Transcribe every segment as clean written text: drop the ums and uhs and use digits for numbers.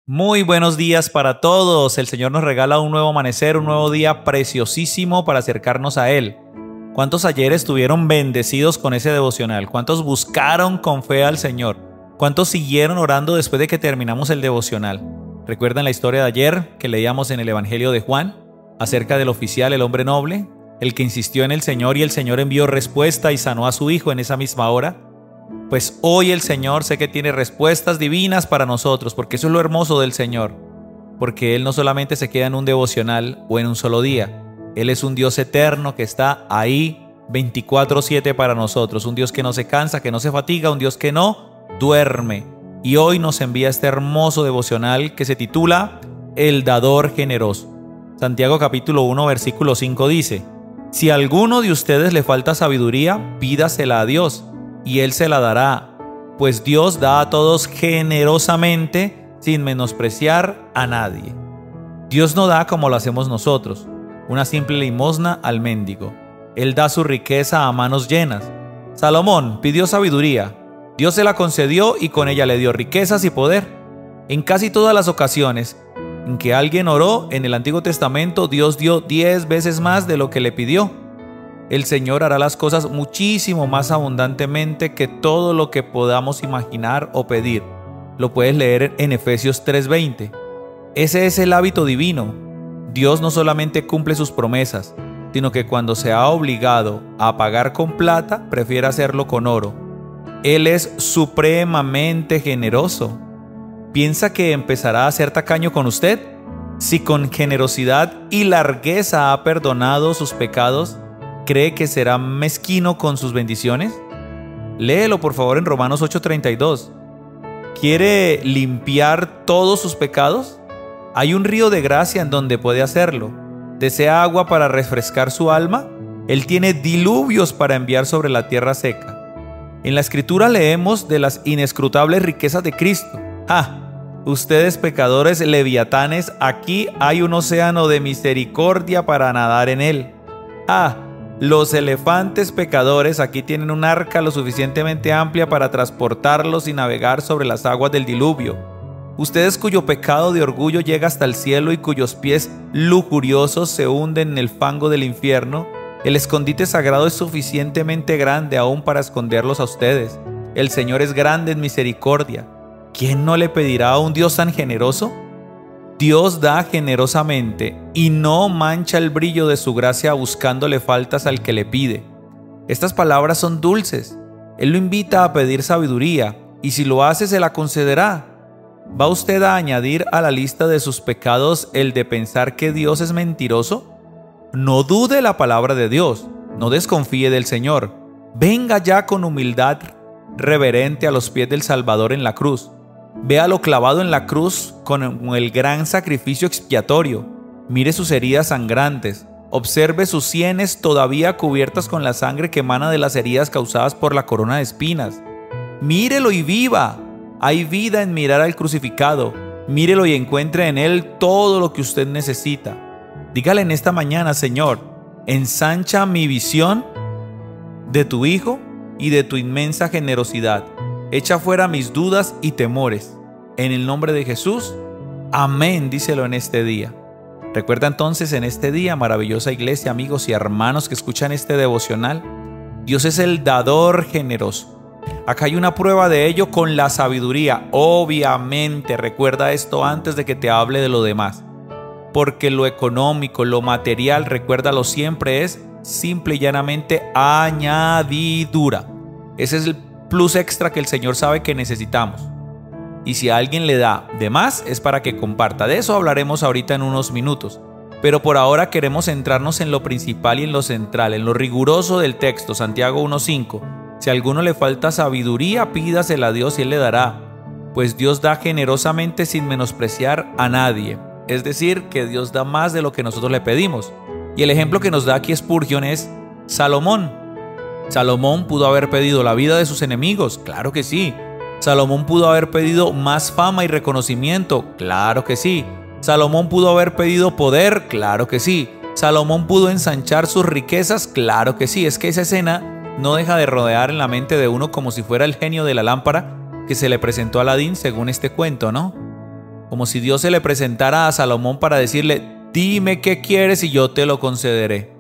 Muy buenos días para todos. El Señor nos regala un nuevo amanecer, un nuevo día preciosísimo para acercarnos a Él. ¿Cuántos ayer estuvieron bendecidos con ese devocional? ¿Cuántos buscaron con fe al Señor? ¿Cuántos siguieron orando después de que terminamos el devocional? ¿Recuerdan la historia de ayer que leíamos en el Evangelio de Juan acerca del oficial, el hombre noble, el que insistió en el Señor y el Señor envió respuesta y sanó a su hijo en esa misma hora? Pues hoy el Señor sé que tiene respuestas divinas para nosotros, porque eso es lo hermoso del Señor, porque Él no solamente se queda en un devocional o en un solo día. Él es un Dios eterno que está ahí 24/7 para nosotros, un Dios que no se cansa, que no se fatiga, un Dios que no duerme. Y hoy nos envía este hermoso devocional que se titula El Dador Generoso. Santiago capítulo 1 versículo 5 dice: Si a alguno de ustedes le falta sabiduría, pídasela a Dios, y Él se la dará, pues Dios da a todos generosamente, sin menospreciar a nadie. Dios no da como lo hacemos nosotros, una simple limosna al mendigo. Él da su riqueza a manos llenas. Salomón pidió sabiduría. Dios se la concedió y con ella le dio riquezas y poder. En casi todas las ocasiones en que alguien oró en el Antiguo Testamento, Dios dio 10 veces más de lo que le pidió. El Señor hará las cosas muchísimo más abundantemente que todo lo que podamos imaginar o pedir. Lo puedes leer en Efesios 3:20. Ese es el hábito divino. Dios no solamente cumple sus promesas, sino que cuando se ha obligado a pagar con plata, prefiere hacerlo con oro. Él es supremamente generoso. ¿Piensa que empezará a ser tacaño con usted? Si con generosidad y largueza ha perdonado sus pecados, ¿cree que será mezquino con sus bendiciones? Léelo por favor en Romanos 8:32. ¿Quiere limpiar todos sus pecados? Hay un río de gracia en donde puede hacerlo. ¿Desea agua para refrescar su alma? Él tiene diluvios para enviar sobre la tierra seca. En la Escritura leemos de las inescrutables riquezas de Cristo. Ustedes pecadores leviatanes, aquí hay un océano de misericordia para nadar en él. Los elefantes pecadores aquí tienen un arca lo suficientemente amplia para transportarlos y navegar sobre las aguas del diluvio. Ustedes cuyo pecado de orgullo llega hasta el cielo y cuyos pies lujuriosos se hunden en el fango del infierno, el escondite sagrado es suficientemente grande aún para esconderlos a ustedes. El Señor es grande en misericordia. ¿Quién no le pedirá a un Dios tan generoso? Dios da generosamente y no mancha el brillo de su gracia buscándole faltas al que le pide. Estas palabras son dulces. Él lo invita a pedir sabiduría y si lo hace se la concederá. ¿Va usted a añadir a la lista de sus pecados el de pensar que Dios es mentiroso? No dude la palabra de Dios, no desconfíe del Señor. Venga ya con humildad reverente a los pies del Salvador en la cruz. Véalo clavado en la cruz con el gran sacrificio expiatorio. Mire sus heridas sangrantes. Observe sus sienes todavía cubiertas con la sangre que emana de las heridas causadas por la corona de espinas. Mírelo y viva. Hay vida en mirar al crucificado. Mírelo y encuentre en él todo lo que usted necesita. Dígale en esta mañana: Señor, ensancha mi visión de tu Hijo y de tu inmensa generosidad. Echa fuera mis dudas y temores. En el nombre de Jesús, amén, díselo en este día. Recuerda entonces en este día, maravillosa iglesia, amigos y hermanos que escuchan este devocional, Dios es el dador generoso. Acá hay una prueba de ello con la sabiduría. Obviamente, recuerda esto antes de que te hable de lo demás. Porque lo económico, lo material, recuérdalo siempre, es simple y llanamente añadidura. Ese es el plus extra que el Señor sabe que necesitamos. Y si a alguien le da de más, es para que comparta. De eso hablaremos ahorita en unos minutos. Pero por ahora queremos centrarnos en lo principal y en lo central, en lo riguroso del texto, Santiago 1:5. Si a alguno le falta sabiduría, pídasela a Dios y Él le dará. Pues Dios da generosamente sin menospreciar a nadie. Es decir, que Dios da más de lo que nosotros le pedimos. Y el ejemplo que nos da aquí Spurgeon es Salomón. ¿Salomón pudo haber pedido la vida de sus enemigos? Claro que sí. ¿Salomón pudo haber pedido más fama y reconocimiento? Claro que sí. ¿Salomón pudo haber pedido poder? Claro que sí. ¿Salomón pudo ensanchar sus riquezas? Claro que sí. Es que esa escena no deja de rodear en la mente de uno como si fuera el genio de la lámpara que se le presentó a Aladín según este cuento, ¿no? como si Dios se le presentara a Salomón para decirle: dime qué quieres y yo te lo concederé.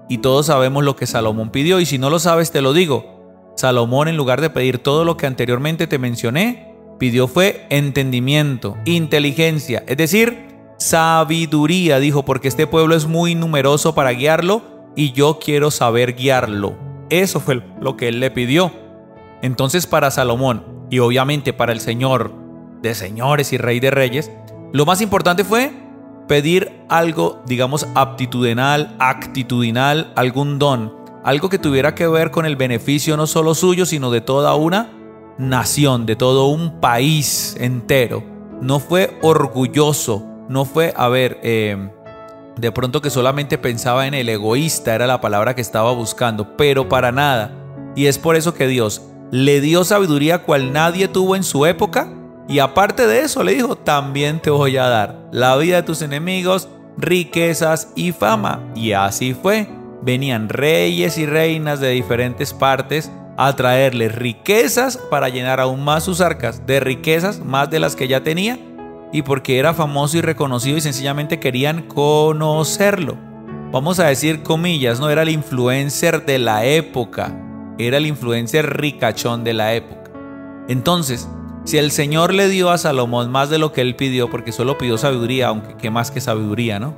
Y todos sabemos lo que Salomón pidió, y si no lo sabes te lo digo. Salomón, en lugar de pedir todo lo que anteriormente te mencioné, pidió fue entendimiento, inteligencia, es decir, sabiduría, dijo, porque este pueblo es muy numeroso para guiarlo y yo quiero saber guiarlo. Eso fue lo que él le pidió. Entonces, para Salomón y obviamente para el Señor de señores y Rey de reyes, lo más importante fue pedir algo, digamos, aptitudinal, actitudinal, algún don, algo que tuviera que ver con el beneficio no solo suyo, sino de toda una nación, de todo un país entero. No fue orgulloso, no fue, de pronto que solamente pensaba en el egoísta, era la palabra que estaba buscando, pero para nada. Y es por eso que Dios le dio sabiduría cual nadie tuvo en su época, y aparte de eso le dijo: también te voy a dar la vida de tus enemigos, riquezas y fama. Y así fue. Venían reyes y reinas de diferentes partes a traerle riquezas para llenar aún más sus arcas de riquezas, más de las que ya tenía, y porque era famoso y reconocido y sencillamente querían conocerlo. Vamos a decir comillas, no era el influencer de la época, era el influencer ricachón de la época. Entonces, si el Señor le dio a Salomón más de lo que él pidió, porque solo pidió sabiduría, aunque qué más que sabiduría, ¿no?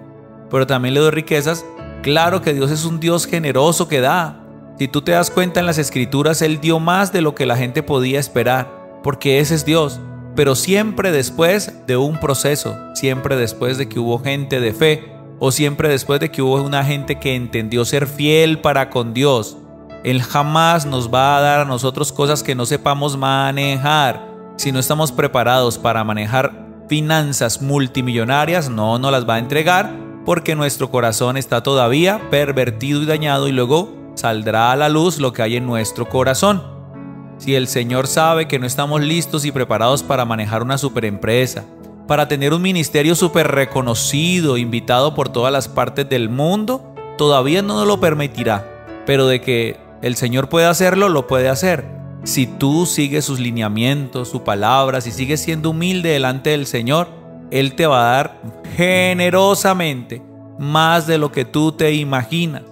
Pero también le dio riquezas. Claro que Dios es un Dios generoso que da. Si tú te das cuenta en las Escrituras, Él dio más de lo que la gente podía esperar, porque ese es Dios. Pero siempre después de un proceso, siempre después de que hubo gente de fe, o siempre después de que hubo una gente que entendió ser fiel para con Dios. Él jamás nos va a dar a nosotros cosas que no sepamos manejar. Si no estamos preparados para manejar finanzas multimillonarias, no nos las va a entregar, porque nuestro corazón está todavía pervertido y dañado, y luego saldrá a la luz lo que hay en nuestro corazón. Si el Señor sabe que no estamos listos y preparados para manejar una superempresa, para tener un ministerio súper reconocido, invitado por todas las partes del mundo, todavía no nos lo permitirá. Pero de que el Señor puede hacerlo, lo puede hacer. Si tú sigues sus lineamientos, su palabra, si sigues siendo humilde delante del Señor, Él te va a dar generosamente más de lo que tú te imaginas.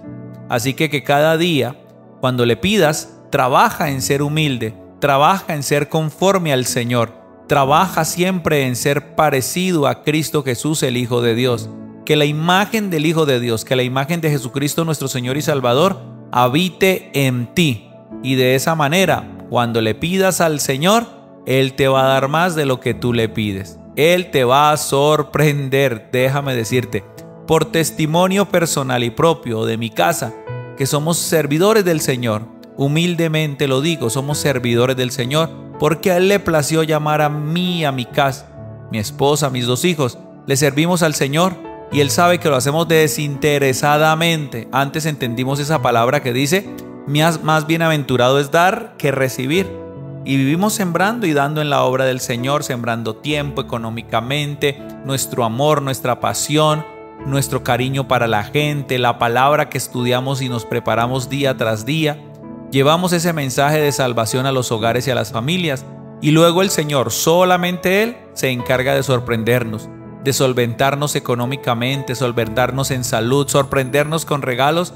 Así que cada día, cuando le pidas, trabaja en ser humilde, trabaja en ser conforme al Señor, trabaja siempre en ser parecido a Cristo Jesús, el Hijo de Dios. Que la imagen del Hijo de Dios, que la imagen de Jesucristo nuestro Señor y Salvador habite en ti. Y de esa manera, cuando le pidas al Señor, Él te va a dar más de lo que tú le pides. Él te va a sorprender, déjame decirte, por testimonio personal y propio de mi casa, que somos servidores del Señor. Humildemente lo digo, somos servidores del Señor, porque a Él le plació llamar a mí, a mi casa, mi esposa, mis 2 hijos. Le servimos al Señor y Él sabe que lo hacemos desinteresadamente. Antes entendimos esa palabra que dice: más bienaventurado es dar que recibir. Y vivimos sembrando y dando en la obra del Señor, sembrando tiempo, económicamente, nuestro amor, nuestra pasión, nuestro cariño para la gente, la palabra que estudiamos y nos preparamos día tras día. Llevamos ese mensaje de salvación a los hogares y a las familias. Y luego el Señor, solamente Él, se encarga de sorprendernos, de solventarnos económicamente, solventarnos en salud, sorprendernos con regalos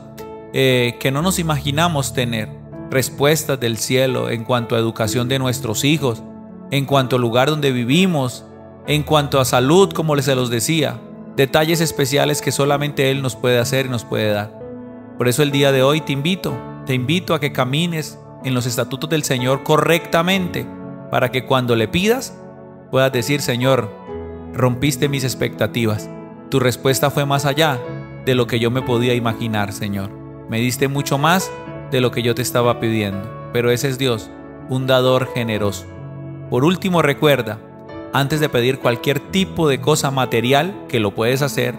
que no nos imaginamos tener. Respuestas del cielo en cuanto a educación de nuestros hijos, en cuanto al lugar donde vivimos, en cuanto a salud, como se los decía. Detalles especiales que solamente Él nos puede hacer y nos puede dar. Por eso el día de hoy te invito a que camines en los estatutos del Señor correctamente, para que cuando le pidas puedas decir: Señor, rompiste mis expectativas. Tu respuesta fue más allá de lo que yo me podía imaginar, Señor. Me diste mucho más de lo que yo te estaba pidiendo. Pero ese es Dios, un dador generoso. Por último, recuerda, antes de pedir cualquier tipo de cosa material, que lo puedes hacer,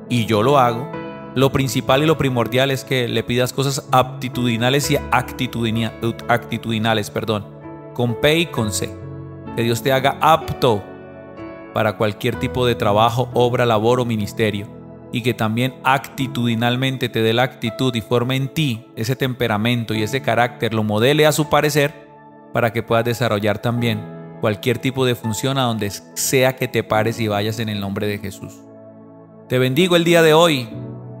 y yo lo hago, lo principal y lo primordial es que le pidas cosas aptitudinales y actitudinales, con P y con C. Que Dios te haga apto para cualquier tipo de trabajo, obra, labor o ministerio. Y que también actitudinalmente te dé la actitud y forme en ti ese temperamento y ese carácter, lo modele a su parecer, para que puedas desarrollar también cualquier tipo de función a donde sea que te pares y vayas en el nombre de Jesús. Te bendigo el día de hoy.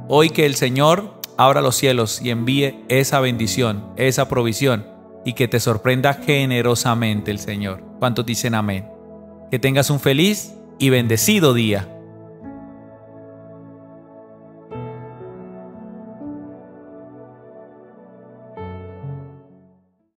Hoy que el Señor abra los cielos y envíe esa bendición, esa provisión, y que te sorprenda generosamente el Señor. ¿Cuántos dicen amén? Que tengas un feliz y bendecido día.